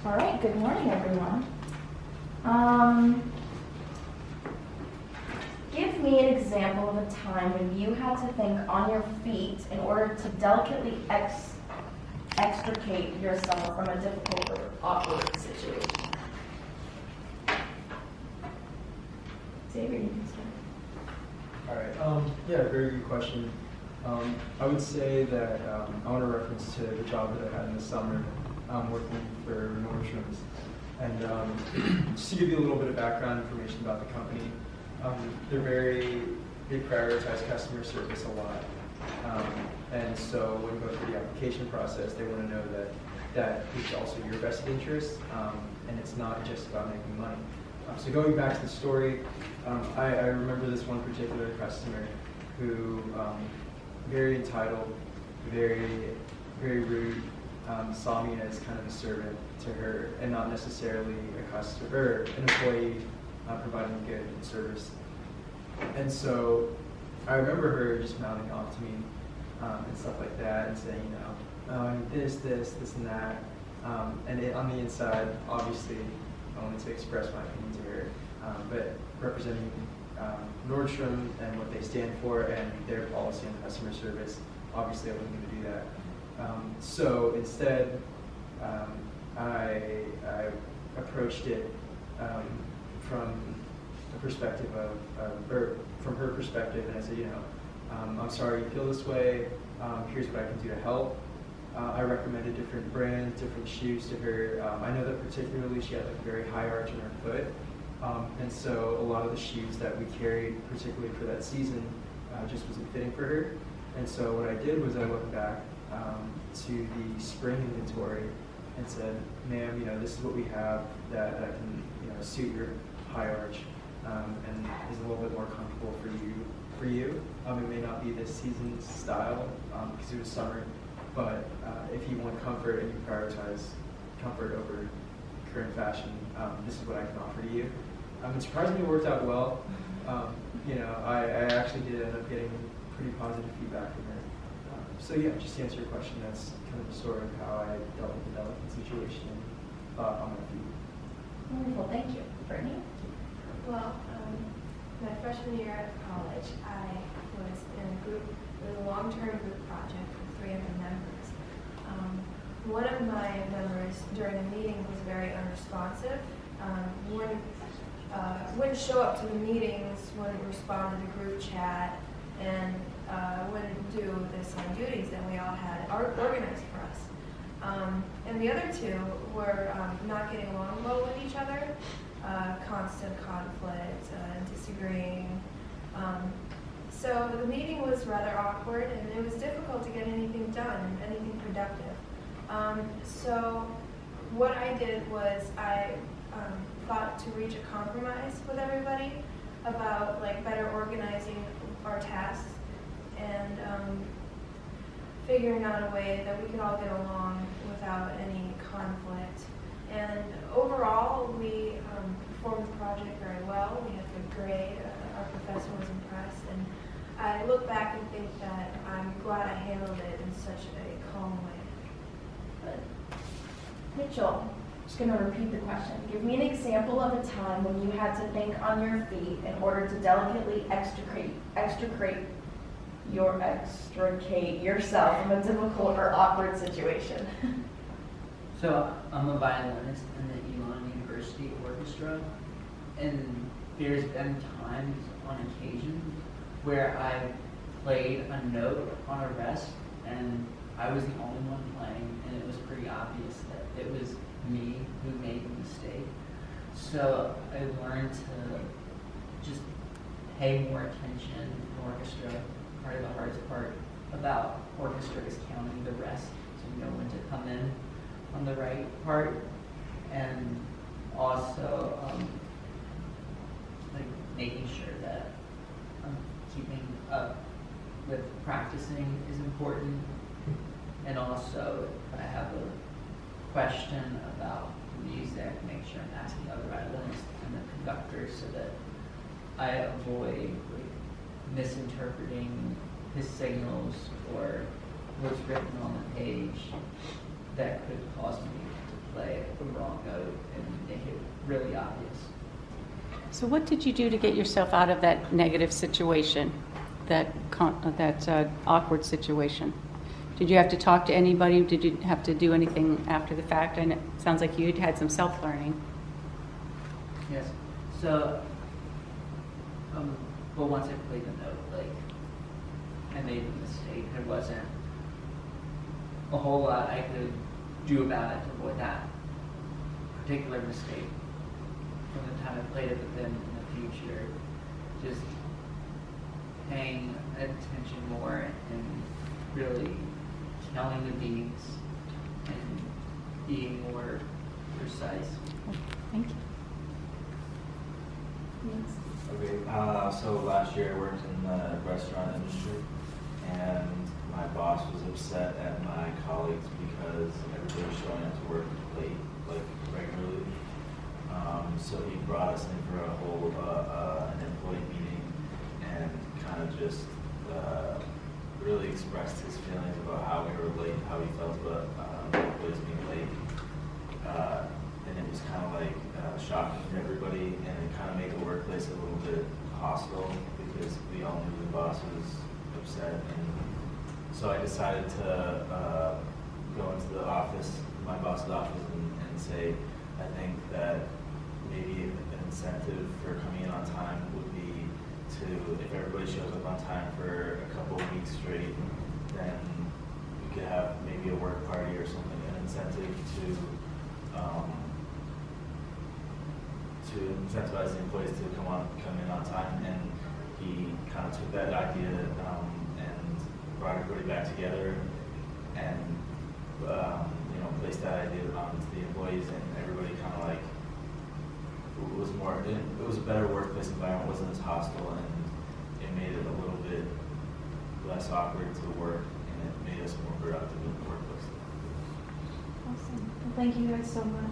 All right, good morning, everyone. Give me an example of a time when you had to think on your feet in order to delicately extricate yourself from a difficult or awkward situation. Xavier, you can start. All right. Yeah, very good question. I would say that I want to reference to the job that I had in the summer working for Nordstrom's. And just to give you a little bit of background information about the company, they prioritize customer service a lot. And so when you go through the application process, they want to know that it's also your best interest, and it's not just about making money. So going back to the story, I remember this one particular customer who, very entitled, very, very rude, saw me as kind of a servant to her and not necessarily a customer, an employee providing good service. And so I remember her just mouthing off to me and stuff like that and saying, oh, this, and that. And on the inside, obviously, I wanted to express my opinion to her, but representing Nordstrom and what they stand for and their policy on customer service, obviously I wasn't going to do that. So instead, I approached it from the perspective or from her perspective, and I said, I'm sorry you feel this way. Here's what I can do to help. I recommended different brands, different shoes to her. I know that particularly she had like a very high arch in her foot. And so a lot of the shoes that we carried, particularly for that season, just wasn't fitting for her. And so what I did was I went back to the spring inventory and said, ma'am, this is what we have that can suit your high arch and is a little bit more comfortable for you. It may not be this season's style because it was summer, but if you want comfort and you prioritize comfort over current fashion, this is what I can offer to you. And surprisingly, it worked out well. I actually did end up getting pretty positive feedback from her. So yeah, just to answer your question, that's kind of the story of how I dealt with the delicate situation and thought on my feet. Wonderful, thank you. Brittany? Well, my freshman year at college, I was in a long-term group project with 3 other members. One of my members during a meeting was very unresponsive. Wouldn't show up to the meetings, wouldn't respond to the group chat, and wouldn't do the assigned duties that we all had organized for us. And the other 2 were not getting along well with each other, constant conflict, disagreeing. So the meeting was rather awkward, and it was difficult to get anything done, anything productive. So what I did was I thought to reach a compromise with everybody about better organizing our tasks and figuring out a way that we could all get along without any conflict. And overall, we performed the project very well. We had a good grade. Our professor was impressed. And I look back and think that I'm glad I handled it in such a calm way. Good. Mitchell, just going to repeat the question. Give me an example of a time when you had to think on your feet in order to delicately extricate yourself from a difficult or awkward situation. So I'm a violinist in the Elon University Orchestra, and there's been times on occasion where I played a note on a rest and I was the only one playing, and it was pretty obvious that it was me who made the mistake. So I learned to just pay more attention to orchestra. Part of the hardest part about orchestra is counting the rest to know when to come in on the right part, and also making sure that I'm keeping up with practicing is important. And also, if I have a question about music, make sure I'm asking other violinists and the conductor so that I avoid misinterpreting his signals or what's written on the page that could cause me to play the wrong note and make it really obvious. So what did you do to get yourself out of that negative situation, that awkward situation? Did you have to talk to anybody? Did you have to do anything after the fact? And it sounds like you had some self-learning. Yes. So, but once I played the note, like, I made a mistake. There wasn't a whole lot I could do about it to avoid that particular mistake. From the time I played it, but then in the future, just paying attention more and really counting the beats and being more precise. Thank you. Yes. Okay, so last year I worked in the restaurant industry, and my boss was upset at my colleagues because everybody was showing up to work late, like regularly. So he brought us in for a whole an employee meeting and kind of just really expressed his feelings about how we were late, how he felt about employees being late. And it was kind of like shocking to everybody, and it kind of made the workplace a little bit hostile because we all knew the boss was upset. And so I decided to go into the office, my boss's office, and say, I think that maybe an incentive for coming in on time would be to, if everybody shows up on time for a couple of weeks straight, then we could have maybe a work party or something, an incentive to incentivize the employees to come in on time. And he kind of took that idea and brought everybody back together and placed that idea onto the employees, and everybody kind of like it was a better workplace environment. It wasn't as hostile, and it made it a little bit less awkward to work, and it made us more productive in the workplace. Awesome. Well, thank you guys so much.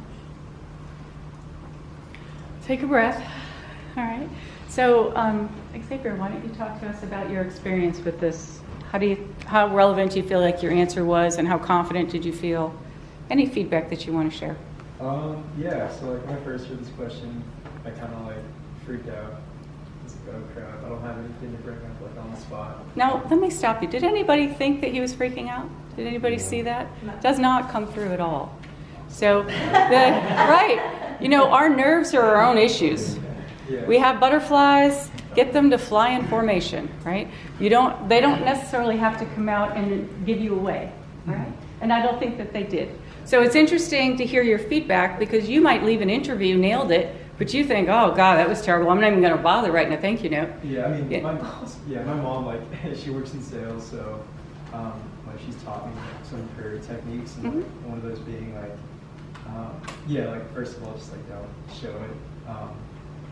Take a breath. All right. So, Xavier, why don't you talk to us about your experience with this? How relevant do you feel like your answer was, and how confident did you feel? Any feedback that you want to share? Yeah, so like when I first heard this question, I kind of like freaked out. It's like, oh crap, I don't have anything to bring up like on the spot. Now, let me stop you. Did anybody think that he was freaking out? Did anybody see that? No. Does not come through at all. So, right. Our nerves are our own issues. Yeah. We have butterflies, get them to fly in formation, right? They don't necessarily have to come out and give you away, right? And I don't think that they did. So it's interesting to hear your feedback, because you might leave an interview, nailed it, but you think, oh God, that was terrible. I'm not even going to bother writing a thank you note. Yeah, I mean, Yeah. my mom, like, she works in sales, so like she's taught me some of her techniques, and like, one of those being like, first of all, just like don't show it.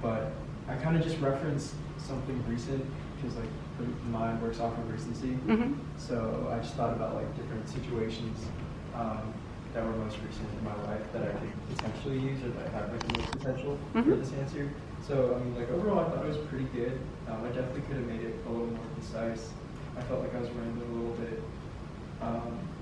But I kind of just referenced something recent, because like mine works off of recency. So I just thought about like different situations that were most recent in my life that I could potentially use, or that have like the most potential for this answer. So I mean, like overall, I thought it was pretty good. I definitely could have made it a little more concise. I felt like I was rambling a little bit.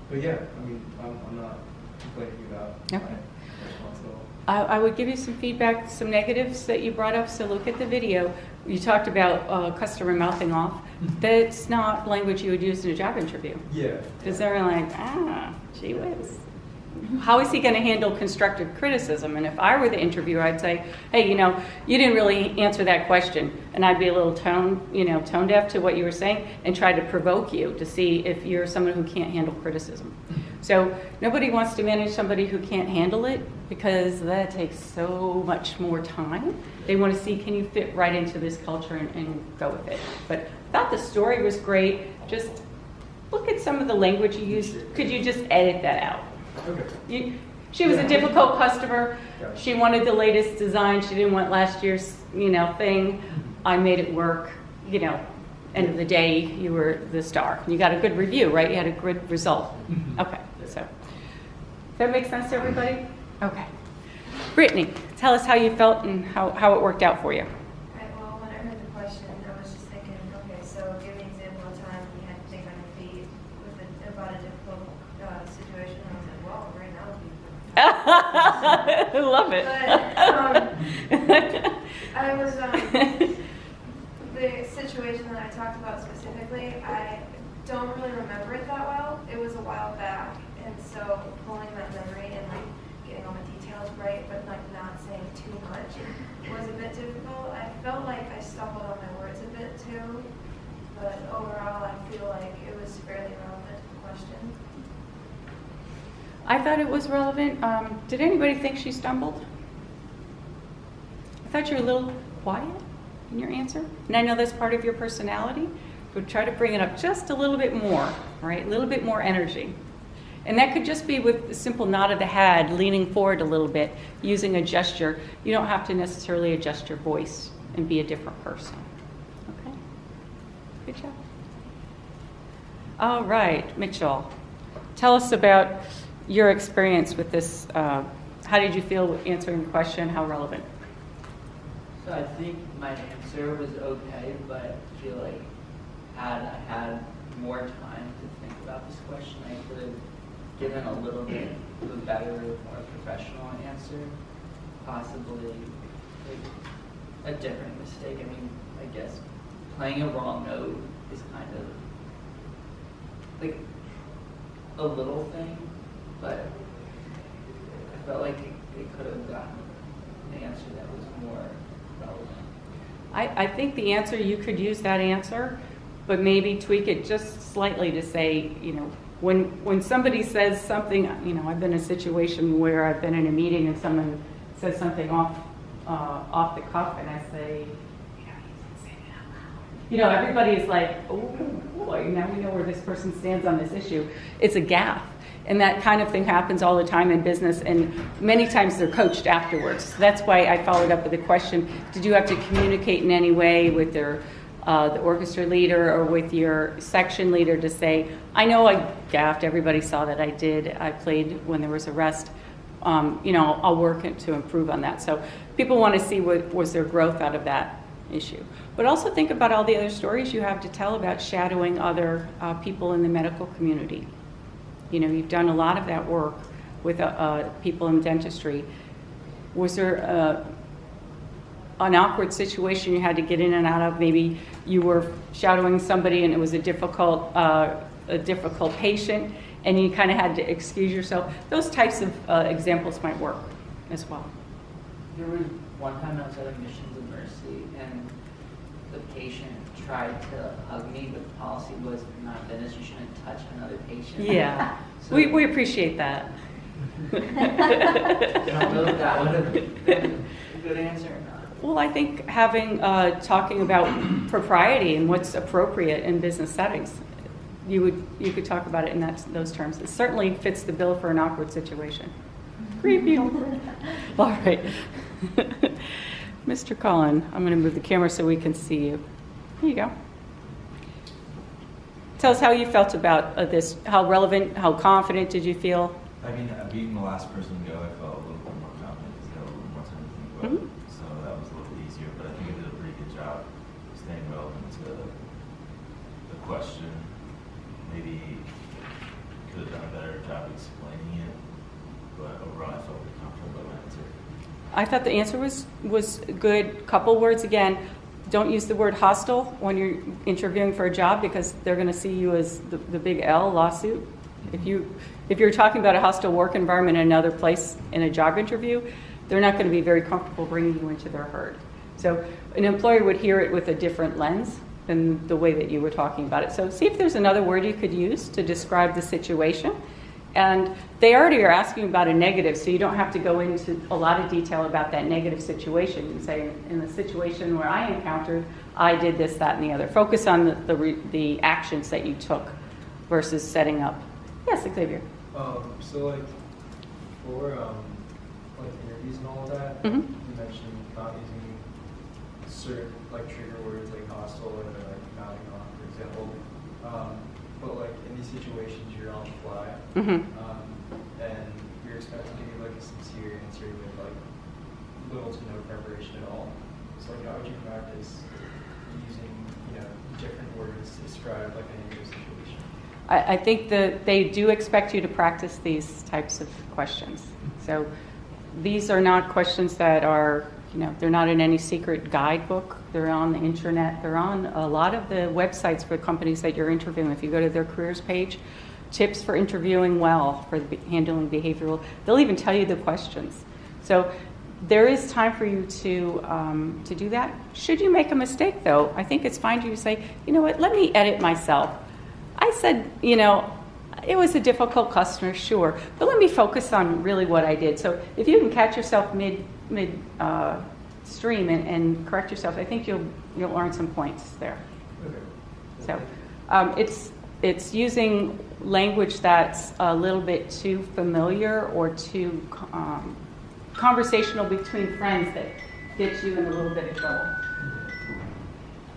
But yeah, I mean, I'm not complaining about my response at all. I would give you some feedback, some negatives that you brought up. So look at the video. You talked about customer mouthing off. That's not language you would use in a job interview. Yeah. Because they're like, gee whiz. How is he going to handle constructive criticism? And if I were the interviewer, I'd say, hey, you didn't really answer that question. And I'd be a little tone deaf to what you were saying, and try to provoke you to see if you're someone who can't handle criticism. So nobody wants to manage somebody who can't handle it, because that takes so much more time. They want to see, can you fit right into this culture and go with it. But I thought the story was great. Just look at some of the language you used. Could you just edit that out? Okay. She was a difficult customer. Gotcha. She wanted the latest design. She didn't want last year's, thing. I made it work. End of the day, you were the star. You got a good review, right? You had a good result. Okay, so does that make sense to everybody? Okay. Brittany, tell us how you felt and how it worked out for you. Right, well, when I heard the question, I was just thinking, okay, so give me an example of time when you had to think on your feet about a difficult situation. I was like, well, right now would be I love it. But, I was, the situation that I talked about specifically, I don't really remember it that well. It was a while back, and so pulling that memory and like getting all the details right, but like not saying too much was a bit difficult. I felt like I stumbled on my words a bit too, but overall I feel like it was fairly relevant to the question. I thought it was relevant. Did anybody think she stumbled? I thought you were a little quiet in your answer. And I know that's part of your personality, but try to bring it up just a little bit more, right? A little bit more energy. And that could just be with a simple nod of the head, leaning forward a little bit, using a gesture. You don't have to necessarily adjust your voice and be a different person. Okay? Good job. All right, Mitchell. Tell us about your experience with this. How did you feel answering the question? How relevant? So I think my answer was okay, but I feel like had I had more time to think about this question, I could have given a little bit of a better, more professional answer. Possibly like a different mistake. I mean, I guess playing a wrong note is kind of like a little thing, but I felt like it could have gotten an answer that was more relevant. I think the answer, you could use that answer, but maybe tweak it just slightly to say, you know, when somebody says something, you know, I've been in a situation where I've been in a meeting and someone says something off the cuff, and I say, you know, everybody's like, oh boy, now we know where this person stands on this issue. It's a gaffe. And that kind of thing happens all the time in business, and many times they're coached afterwards. That's why I followed up with the question, did you have to communicate in any way with the orchestra leader or with your section leader to say, I know I gaffed, everybody saw that I did, I played when there was a rest, you know, I'll work to improve on that. So people want to see what was their growth out of that issue. But also think about all the other stories you have to tell about shadowing other people in the medical community. You know, you've done a lot of that work with people in dentistry. Was there an awkward situation you had to get in and out of? Maybe you were shadowing somebody and it was a difficult patient and you kind of had to excuse yourself. Those types of examples might work as well. There was one time I was at a Missions of Mercy and the patient tried to hug me, but the policy was, if you're not a dentist, you shouldn't touch another patient. Yeah, So, we appreciate that. I don't know if that would have been a good answer or not. Well, I think having talking about propriety and what's appropriate in business settings, you could talk about it in those terms. It certainly fits the bill for an awkward situation. Creepy. All right. Mr. Cullen, I'm going to move the camera so we can see you. Here you go. Tell us how you felt about this. How relevant, how confident did you feel? I mean, being the last person to go, I felt a little bit more confident because I had a little more time to think about it. So that was a little easier, but I think I did a pretty good job staying relevant to the question. Maybe could have done a better job explaining it, but overall I felt pretty comfortable about my answer. I thought the answer was good. Couple words again. Don't use the word hostile when you're interviewing for a job because they're going to see you as the big L, lawsuit. If you're talking about a hostile work environment in another place in a job interview, they're not going to be very comfortable bringing you into their herd. So an employer would hear it with a different lens than the way that you were talking about it. So see if there's another word you could use to describe the situation. And they already are asking about a negative, so you don't have to go into a lot of detail about that negative situation. You can say, in the situation where I encountered, I did this, that, and the other. Focus on the actions that you took versus setting up. Yes, Xavier. So like for like interviews and all of that, Mm-hmm. you mentioned not using certain like trigger words like hostile or like nodding off, for example. But like in these situations, you're on the fly, Mm-hmm. and you're expected to give like a sincere answer with like little to no preparation at all. So like, how would you practice using different words to describe like a negative situation? I think that they do expect you to practice these types of questions. So these are not questions that are, they're not in any secret guidebook. They're on the internet. They're on a lot of the websites for companies that you're interviewing. If you go to their careers page, tips for interviewing well, for handling behavioral, they'll even tell you the questions. So there is time for you to do that. Should you make a mistake, though, I think it's fine for you to say, you know what, let me edit myself. I said, it was a difficult customer, sure, but let me focus on really what I did. So if you can catch yourself mid stream and correct yourself, I think you'll earn some points there. Okay. So it's using language that's a little bit too familiar or too conversational between friends that gets you in a little bit of trouble.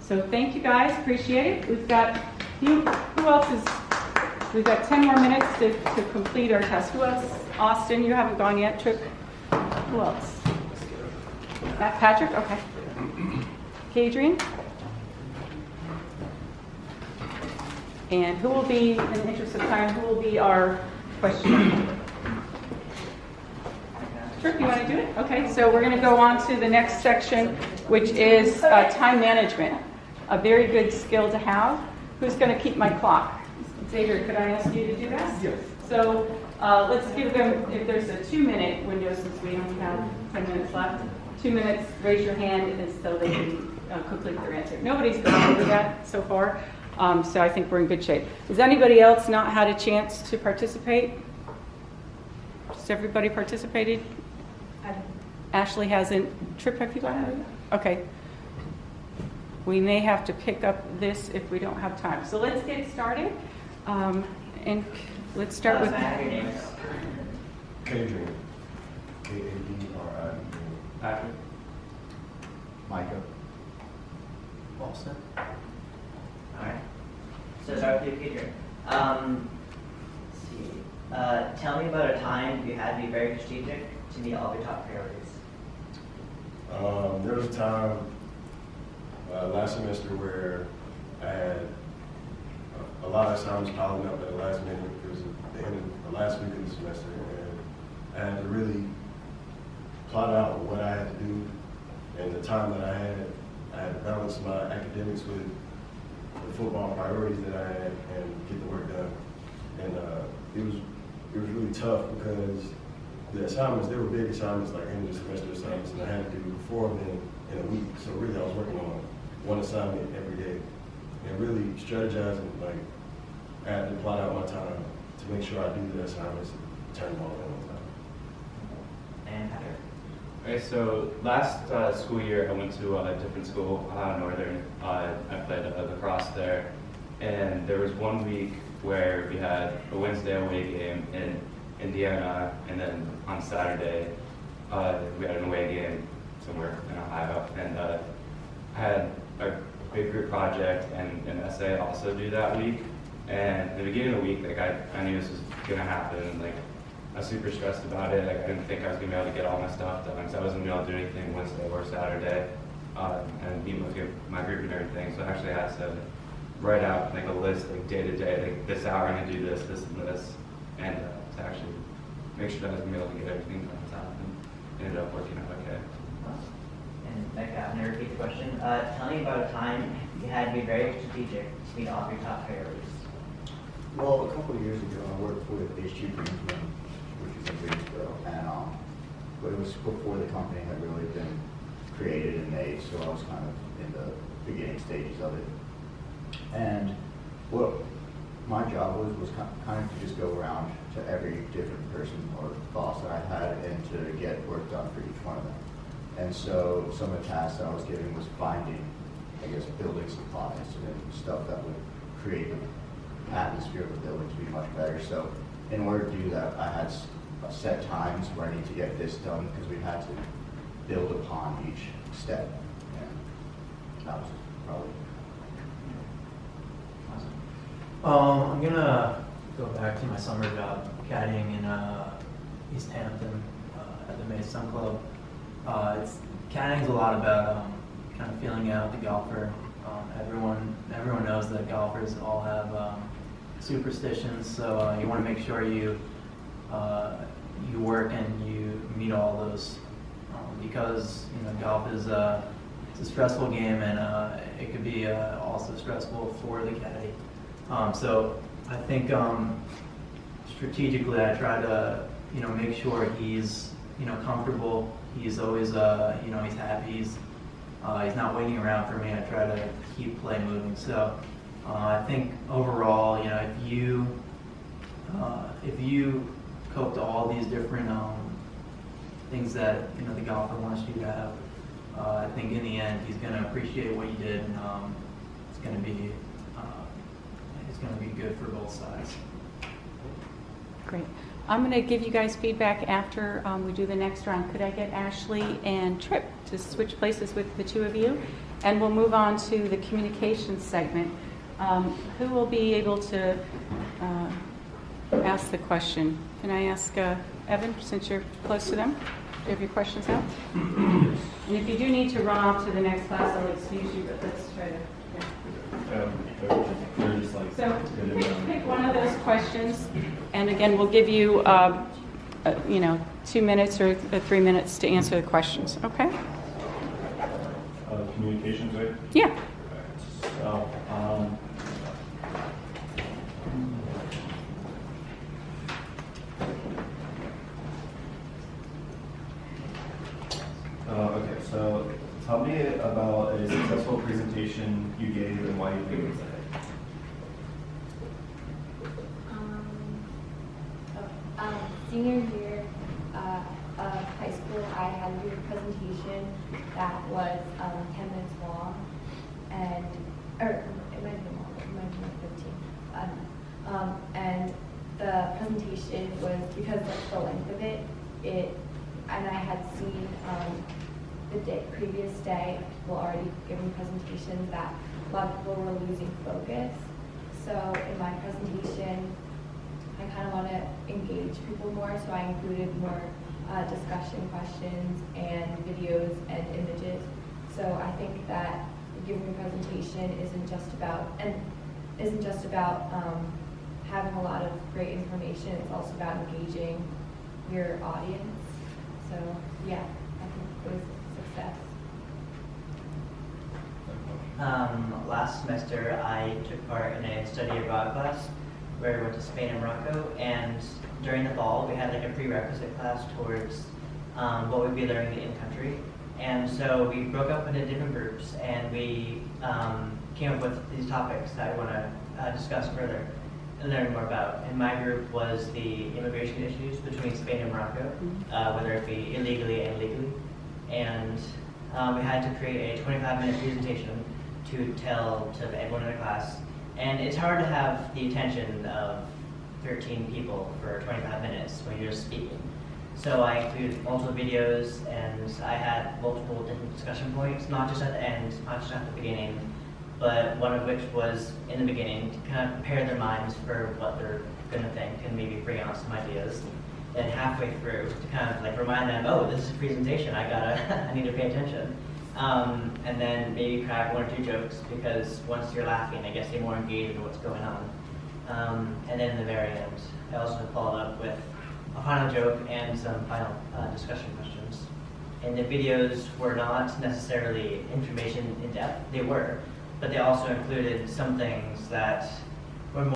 So thank you guys, appreciate it. We've got who else is? We've got 10 more minutes to complete our test. Who else? Austin, you haven't gone yet. Tripp. Who else? Patrick. Okay. Kadrien. And who will be, in the interest of time, who will be our questioner? Tripp, you want to do it? Okay, so we're going to go on to the next section, which is time management. A very good skill to have. Who's going to keep my clock? Xavier, could I ask you to do that? Yes. So let's give them, if there's a 2-minute window, since we only have 10 minutes left, 2 minutes, raise your hand, and so they can complete their answer. Nobody's gone over that so far, so I think we're in good shape. Has anybody else not had a chance to participate? Has everybody participated? Ashley hasn't. Tripp, have you gotten it? Okay. We may have to pick up this if we don't have time. So let's get started. And let's start with Kadrien. Kadrien. Patrick. Micah. Austin. All right. So start with you, Kadrien. Let's see. Tell me about a time you had to be very strategic to meet all of your top priorities. There was a time last semester where I had a lot of assignments piling up at the last minute. It was the end of the last week of the semester, and I had to really plot out what I had to do and the time that I had to balance my academics with the football priorities that I had and get the work done. And it was really tough because the assignments, they were big assignments, like end of the semester assignments, and I had to do 4 of them in a week. So really I was working on one assignment every day and really strategizing, like I had to plot out my time to make sure I do the assignments and turn them all in on time. And Patrick. Okay, so last school year I went to a different school, Northern. I played lacrosse there, and there was 1 week where we had a Wednesday away game in Indiana, and then on Saturday we had an away game somewhere in Ohio, and I had a big group project and an essay also due that week. And at the beginning of the week, like I knew this was gonna happen, and like I was super stressed about it. Like I didn't think I was gonna be able to get all my stuff done, so I wasn't gonna be able to do anything Wednesday or Saturday, and meet with my group and everything. So I actually had to write out like a list, like day to day, like this hour I'm gonna do this, this, and this, and to actually make sure that I was gonna be able to get everything done on time, and it ended up working out okay. And Micah, I'm going to repeat the question. Tell me about a time you had to be very strategic to meet all of your top priorities. Well, a couple of years ago, I worked with HG Greensboro, which is in Greensboro, and but it was before the company had really been created and made, so I was kind of in the beginning stages of it. And what my job was kind of to just go around to every different person or boss that I had and to get work done for each one of them. And so some of the tasks that I was given was finding, I guess, building supplies and stuff that would create the atmosphere of the building to be much better. So in order to do that, I had set times where I need to get this done because we had to build upon each step. And that was probably. I'm gonna go back to my summer job caddying in East Hampton at the May Sun Club. Caddying's a lot about kind of feeling out the golfer. Everyone knows that golfers all have superstitions, so you want to make sure you work and you meet all those, because golf is it's a stressful game, and it could be also stressful for the caddy. So I think strategically I try to make sure he's comfortable. He's always he's happy. He's not waiting around for me. I try to keep play moving. So I think overall, if you cope to all these different things that the golfer wants you to have, I think in the end he's going to appreciate what you did, and it's going to be good for both sides. Great. I'm going to give you guys feedback after we do the next round. Could I get Ashley and Tripp to switch places with the two of you? And we'll move on to the communications segment. Who will be able to ask the question? Can I ask Evan, since you're close to them? Do you have your questions out? And if you do need to run off to the next class, I'll excuse you, but let's try to. So pick one of those questions, and again, we'll give you, 2 minutes or 3 minutes to answer the questions. Okay? Communications, right? Yeah. So, okay, so tell me about a successful presentation you gave and why you think it was a hit. Senior year of high school, I had a group presentation that was 10 minutes long, or it might have been longer, it might have been like 15. And the presentation was, because of the length of it, and I had seen the previous day, people already giving presentations that a lot of people were losing focus. So in my presentation, I kind of want to engage people more, so I included more discussion questions and videos and images. So I think that giving a presentation isn't just about having a lot of great information. It's also about engaging your audience. So yeah, I think it was a success. Last semester, I took part in a study abroad class where we went to Spain and Morocco, and during the fall we had like a prerequisite class towards what we'd be learning in country. And so we broke up into different groups, and we came up with these topics that I want to discuss further and learn more about. And my group was the immigration issues between Spain and Morocco, whether it be illegally and legally. And we had to create a 25-minute presentation to tell to everyone in the class. And it's hard to have the attention of 13 people for 25 minutes when you're just speaking. So I included multiple videos, and I had multiple different discussion points, not just at the end, not just at the beginning, but one of which was in the beginning to kind of prepare their minds for what they're going to think and maybe bring out some ideas. Then halfway through to kind of like remind them, oh, this is a presentation, I need to pay attention. And then maybe crack one or two jokes, because once you're laughing, I guess you're more engaged in what's going on. And then in the very end, I also followed up with a final joke and some final discussion questions. And the videos were not necessarily information in depth, they were, but they also included some things that